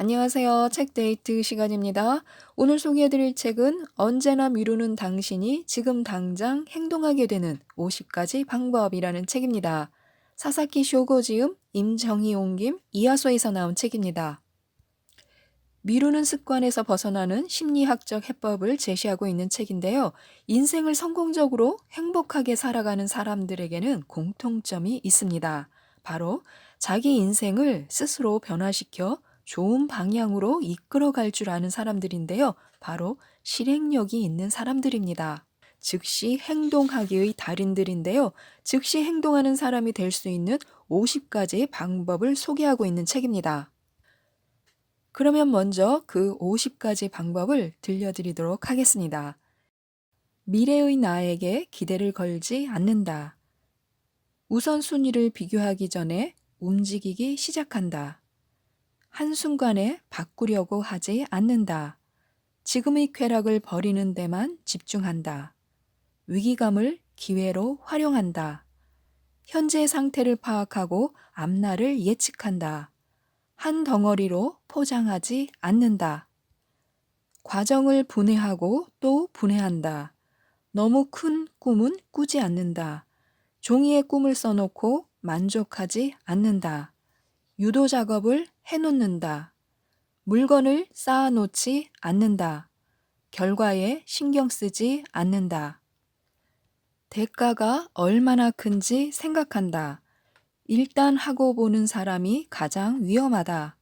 안녕하세요. 책데이트 시간입니다. 오늘 소개해드릴 책은 언제나 미루는 당신이 지금 당장 행동하게 되는 50가지 방법이라는 책입니다. 사사키 쇼고 지음, 임정희 옮김, 이하소에서 나온 책입니다. 미루는 습관에서 벗어나는 심리학적 해법을 제시하고 있는 책인데요. 인생을 성공적으로 행복하게 살아가는 사람들에게는 공통점이 있습니다. 바로 자기 인생을 스스로 변화시켜 좋은 방향으로 이끌어갈 줄 아는 사람들인데요. 바로 실행력이 있는 사람들입니다. 즉시 행동하기의 달인들인데요. 즉시 행동하는 사람이 될 수 있는 50가지 방법을 소개하고 있는 책입니다. 그러면 먼저 그 50가지 방법을 들려드리도록 하겠습니다. 미래의 나에게 기대를 걸지 않는다. 우선순위를 비교하기 전에 움직이기 시작한다. 한순간에 바꾸려고 하지 않는다. 지금의 쾌락을 버리는 데만 집중한다. 위기감을 기회로 활용한다. 현재 상태를 파악하고 앞날을 예측한다. 한 덩어리로 포장하지 않는다. 과정을 분해하고 또 분해한다. 너무 큰 꿈은 꾸지 않는다. 종이에 꿈을 써놓고 만족하지 않는다. 유도 작업을 해놓는다. 물건을 쌓아놓지 않는다. 결과에 신경 쓰지 않는다. 대가가 얼마나 큰지 생각한다. 일단 하고 보는 사람이 가장 위험하다.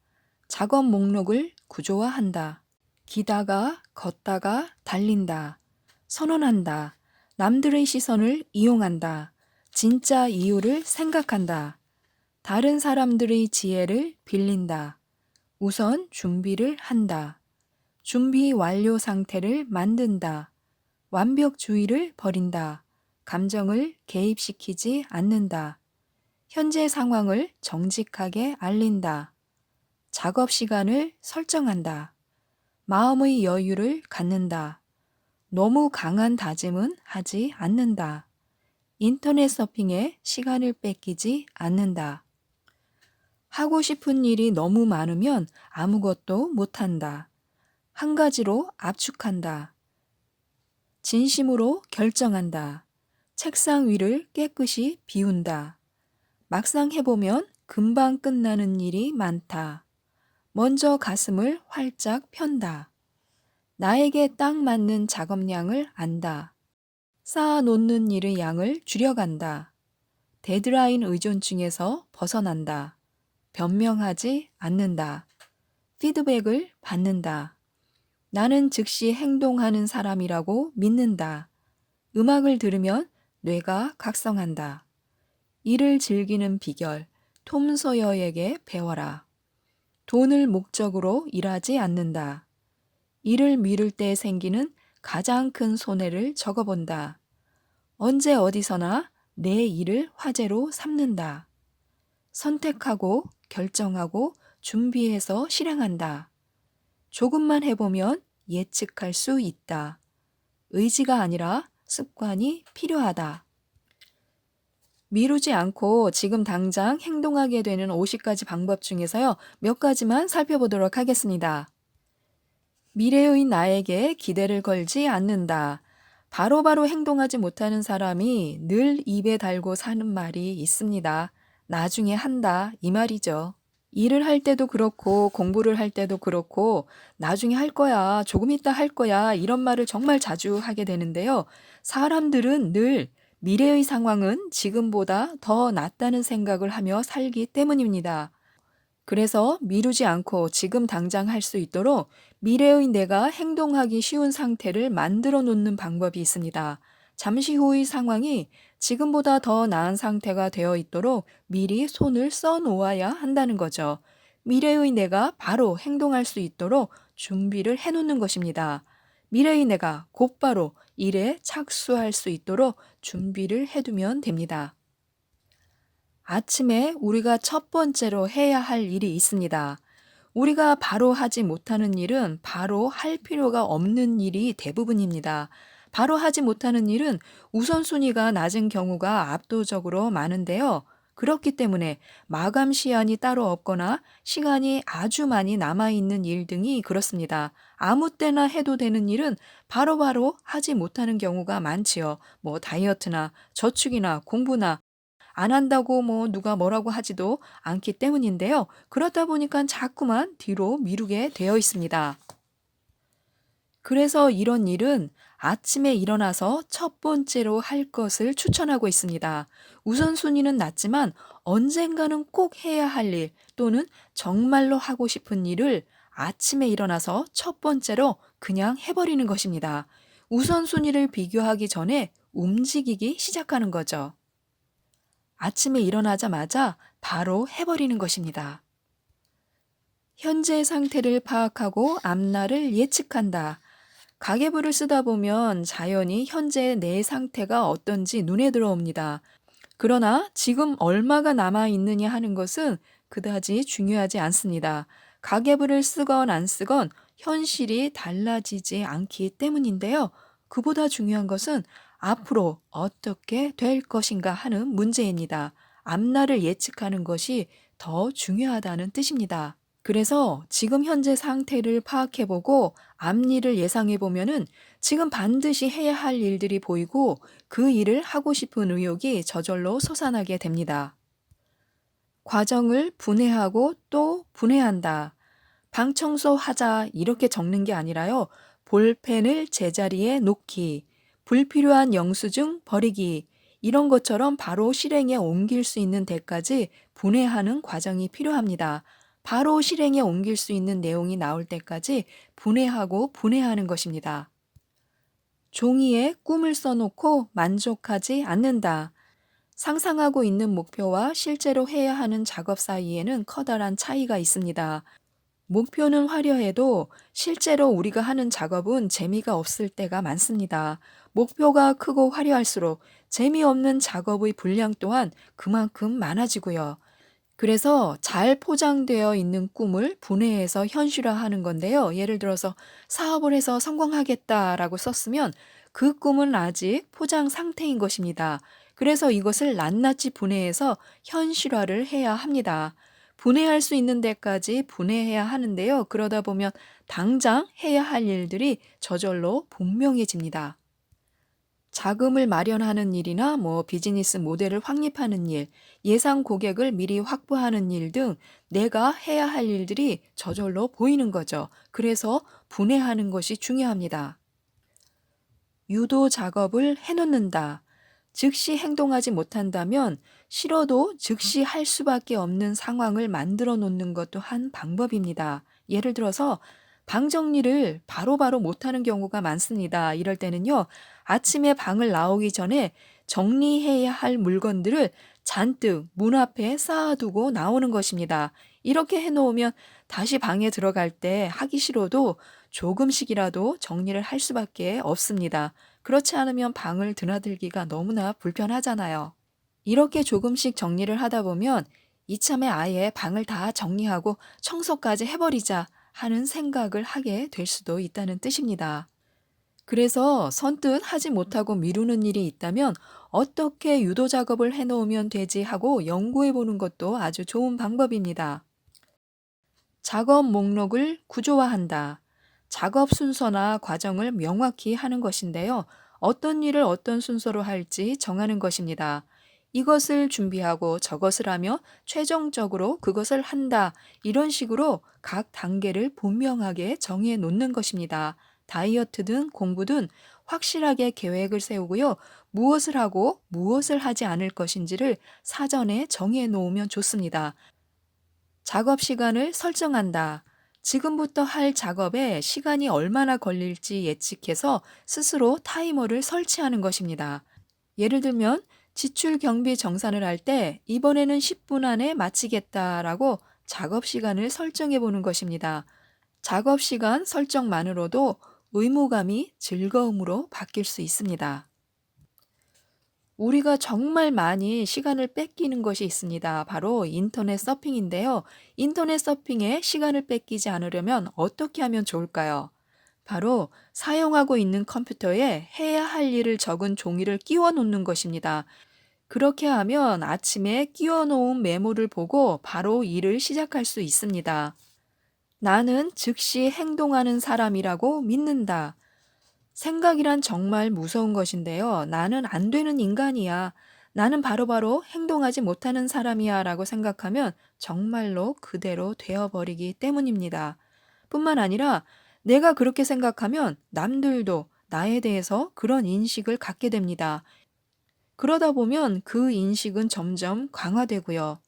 작업 목록을 구조화한다. 기다가 걷다가 달린다. 선언한다. 남들의 시선을 이용한다. 진짜 이유를 생각한다. 다른 사람들의 지혜를 빌린다. 우선 준비를 한다. 준비 완료 상태를 만든다. 완벽주의를 버린다. 감정을 개입시키지 않는다. 현재 상황을 정직하게 알린다. 작업 시간을 설정한다. 마음의 여유를 갖는다. 너무 강한 다짐은 하지 않는다. 인터넷 서핑에 시간을 뺏기지 않는다. 하고 싶은 일이 너무 많으면 아무것도 못한다. 한 가지로 압축한다. 진심으로 결정한다. 책상 위를 깨끗이 비운다. 막상 해보면 금방 끝나는 일이 많다. 먼저 가슴을 활짝 편다. 나에게 딱 맞는 작업량을 안다. 쌓아놓는 일의 양을 줄여간다. 데드라인 의존증에서 벗어난다. 변명하지 않는다. 피드백을 받는다. 나는 즉시 행동하는 사람이라고 믿는다. 음악을 들으면 뇌가 각성한다. 일을 즐기는 비결, 톰 소여에게 배워라. 돈을 목적으로 일하지 않는다. 일을 미룰 때 생기는 가장 큰 손해를 적어본다. 언제 어디서나 내 일을 화제로 삼는다. 선택하고 결정하고 준비해서 실행한다. 조금만 해보면 예측할 수 있다. 의지가 아니라 습관이 필요하다. 미루지 않고 지금 당장 행동하게 되는 50가지 방법 중에서요, 몇 가지만 살펴보도록 하겠습니다. 미래의 나에게 기대를 걸지 않는다. 바로바로 행동하지 못하는 사람이 늘 입에 달고 사는 말이 있습니다. 나중에 한다, 이 말이죠. 일을 할 때도 그렇고 공부를 할 때도 그렇고 나중에 할 거야, 조금 있다 할 거야 이런 말을 정말 자주 하게 되는데요. 사람들은 늘 미래의 상황은 지금보다 더 낫다는 생각을 하며 살기 때문입니다. 그래서 미루지 않고 지금 당장 할 수 있도록 미래의 내가 행동하기 쉬운 상태를 만들어 놓는 방법이 있습니다. 잠시 후의 상황이 지금보다 더 나은 상태가 되어 있도록 미리 손을 써 놓아야 한다는 거죠. 미래의 내가 바로 행동할 수 있도록 준비를 해 놓는 것입니다. 미래의 내가 곧바로 일에 착수할 수 있도록 준비를 해두면 됩니다. 아침에 우리가 첫 번째로 해야 할 일이 있습니다. 우리가 바로 하지 못하는 일은 바로 할 필요가 없는 일이 대부분입니다. 바로 하지 못하는 일은 우선순위가 낮은 경우가 압도적으로 많은데요. 그렇기 때문에 마감 시한이 따로 없거나 시간이 아주 많이 남아있는 일 등이 그렇습니다. 아무 때나 해도 되는 일은 바로바로 하지 못하는 경우가 많지요. 뭐 다이어트나 저축이나 공부나 안 한다고 뭐 누가 뭐라고 하지도 않기 때문인데요. 그렇다 보니까 자꾸만 뒤로 미루게 되어 있습니다. 그래서 이런 일은 아침에 일어나서 첫 번째로 할 것을 추천하고 있습니다. 우선순위는 낮지만 언젠가는 꼭 해야 할 일 또는 정말로 하고 싶은 일을 아침에 일어나서 첫 번째로 그냥 해버리는 것입니다. 우선순위를 비교하기 전에 움직이기 시작하는 거죠. 아침에 일어나자마자 바로 해버리는 것입니다. 현재 상태를 파악하고 앞날을 예측한다. 가계부를 쓰다 보면 자연히 현재 내 상태가 어떤지 눈에 들어옵니다. 그러나 지금 얼마가 남아 있느냐 하는 것은 그다지 중요하지 않습니다. 가계부를 쓰건 안 쓰건 현실이 달라지지 않기 때문인데요. 그보다 중요한 것은 앞으로 어떻게 될 것인가 하는 문제입니다. 앞날을 예측하는 것이 더 중요하다는 뜻입니다. 그래서 지금 현재 상태를 파악해보고 앞일을 예상해보면은 지금 반드시 해야 할 일들이 보이고 그 일을 하고 싶은 의욕이 저절로 솟아나게 됩니다. 과정을 분해하고 또 분해한다. 방 청소하자 이렇게 적는 게 아니라요. 볼펜을 제자리에 놓기, 불필요한 영수증 버리기, 이런 것처럼 바로 실행에 옮길 수 있는 데까지 분해하는 과정이 필요합니다. 바로 실행에 옮길 수 있는 내용이 나올 때까지 분해하고 분해하는 것입니다. 종이에 꿈을 써놓고 만족하지 않는다. 상상하고 있는 목표와 실제로 해야 하는 작업 사이에는 커다란 차이가 있습니다. 목표는 화려해도 실제로 우리가 하는 작업은 재미가 없을 때가 많습니다. 목표가 크고 화려할수록 재미없는 작업의 분량 또한 그만큼 많아지고요. 그래서 잘 포장되어 있는 꿈을 분해해서 현실화하는 건데요. 예를 들어서 사업을 해서 성공하겠다라고 썼으면 그 꿈은 아직 포장 상태인 것입니다. 그래서 이것을 낱낱이 분해해서 현실화를 해야 합니다. 분해할 수 있는 데까지 분해해야 하는데요. 그러다 보면 당장 해야 할 일들이 저절로 분명해집니다. 자금을 마련하는 일이나 비즈니스 모델을 확립하는 일, 예상 고객을 미리 확보하는 일 등 내가 해야 할 일들이 저절로 보이는 거죠. 그래서 분해하는 것이 중요합니다. 유도 작업을 해놓는다. 즉시 행동하지 못한다면 싫어도 즉시 할 수밖에 없는 상황을 만들어 놓는 것도 한 방법입니다. 예를 들어서 방 정리를 바로바로 못하는 경우가 많습니다. 이럴 때는요, 아침에 방을 나오기 전에 정리해야 할 물건들을 잔뜩 문 앞에 쌓아두고 나오는 것입니다. 이렇게 해놓으면 다시 방에 들어갈 때 하기 싫어도 조금씩이라도 정리를 할 수밖에 없습니다. 그렇지 않으면 방을 드나들기가 너무나 불편하잖아요. 이렇게 조금씩 정리를 하다 보면 이참에 아예 방을 다 정리하고 청소까지 해버리자 하는 생각을 하게 될 수도 있다는 뜻입니다. 그래서 선뜻 하지 못하고 미루는 일이 있다면 어떻게 유도 작업을 해놓으면 되지 하고 연구해 보는 것도 아주 좋은 방법입니다. 작업 목록을 구조화한다. 작업 순서나 과정을 명확히 하는 것인데요. 어떤 일을 어떤 순서로 할지 정하는 것입니다. 이것을 준비하고 저것을 하며 최종적으로 그것을 한다. 이런 식으로 각 단계를 분명하게 정해 놓는 것입니다. 다이어트든 공부든 확실하게 계획을 세우고요. 무엇을 하고 무엇을 하지 않을 것인지를 사전에 정해 놓으면 좋습니다. 작업 시간을 설정한다. 지금부터 할 작업에 시간이 얼마나 걸릴지 예측해서 스스로 타이머를 설치하는 것입니다. 예를 들면 지출 경비 정산을 할 때 이번에는 10분 안에 마치겠다라고 작업 시간을 설정해 보는 것입니다. 작업 시간 설정만으로도 의무감이 즐거움으로 바뀔 수 있습니다. 우리가 정말 많이 시간을 뺏기는 것이 있습니다. 바로 인터넷 서핑인데요. 인터넷 서핑에 시간을 뺏기지 않으려면 어떻게 하면 좋을까요? 바로 사용하고 있는 컴퓨터에 해야 할 일을 적은 종이를 끼워 놓는 것입니다. 그렇게 하면 아침에 끼워 놓은 메모를 보고 바로 일을 시작할 수 있습니다. 나는 즉시 행동하는 사람이라고 믿는다. 생각이란 정말 무서운 것인데요. 나는 안 되는 인간이야. 나는 바로바로 행동하지 못하는 사람이야 라고 생각하면 정말로 그대로 되어버리기 때문입니다. 뿐만 아니라 내가 그렇게 생각하면 남들도 나에 대해서 그런 인식을 갖게 됩니다. 그러다 보면 그 인식은 점점 강화되고요.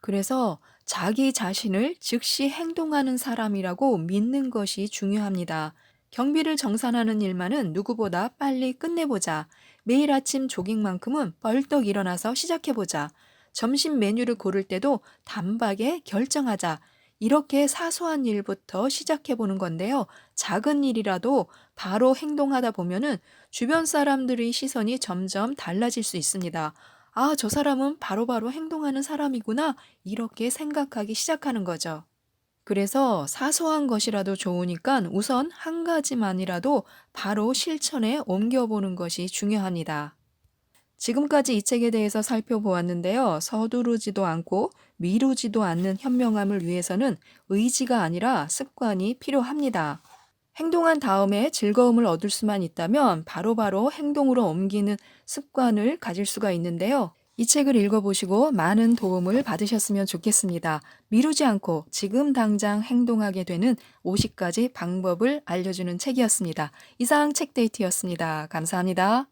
그래서 자기 자신을 즉시 행동하는 사람이라고 믿는 것이 중요합니다. 경비를 정산하는 일만은 누구보다 빨리 끝내보자. 매일 아침 조깅만큼은 벌떡 일어나서 시작해보자. 점심 메뉴를 고를 때도 단박에 결정하자. 이렇게 사소한 일부터 시작해보는 건데요. 작은 일이라도 바로 행동하다 보면은 주변 사람들의 시선이 점점 달라질 수 있습니다. 아, 저 사람은 바로바로 행동하는 사람이구나. 이렇게 생각하기 시작하는 거죠. 그래서 사소한 것이라도 좋으니까 우선 한 가지만이라도 바로 실천에 옮겨보는 것이 중요합니다. 지금까지 이 책에 대해서 살펴보았는데요. 서두르지도 않고 미루지도 않는 현명함을 위해서는 의지가 아니라 습관이 필요합니다. 행동한 다음에 즐거움을 얻을 수만 있다면 바로바로 행동으로 옮기는 습관을 가질 수가 있는데요. 이 책을 읽어보시고 많은 도움을 받으셨으면 좋겠습니다. 미루지 않고 지금 당장 행동하게 되는 50가지 방법을 알려주는 책이었습니다. 이상 책데이트였습니다. 감사합니다.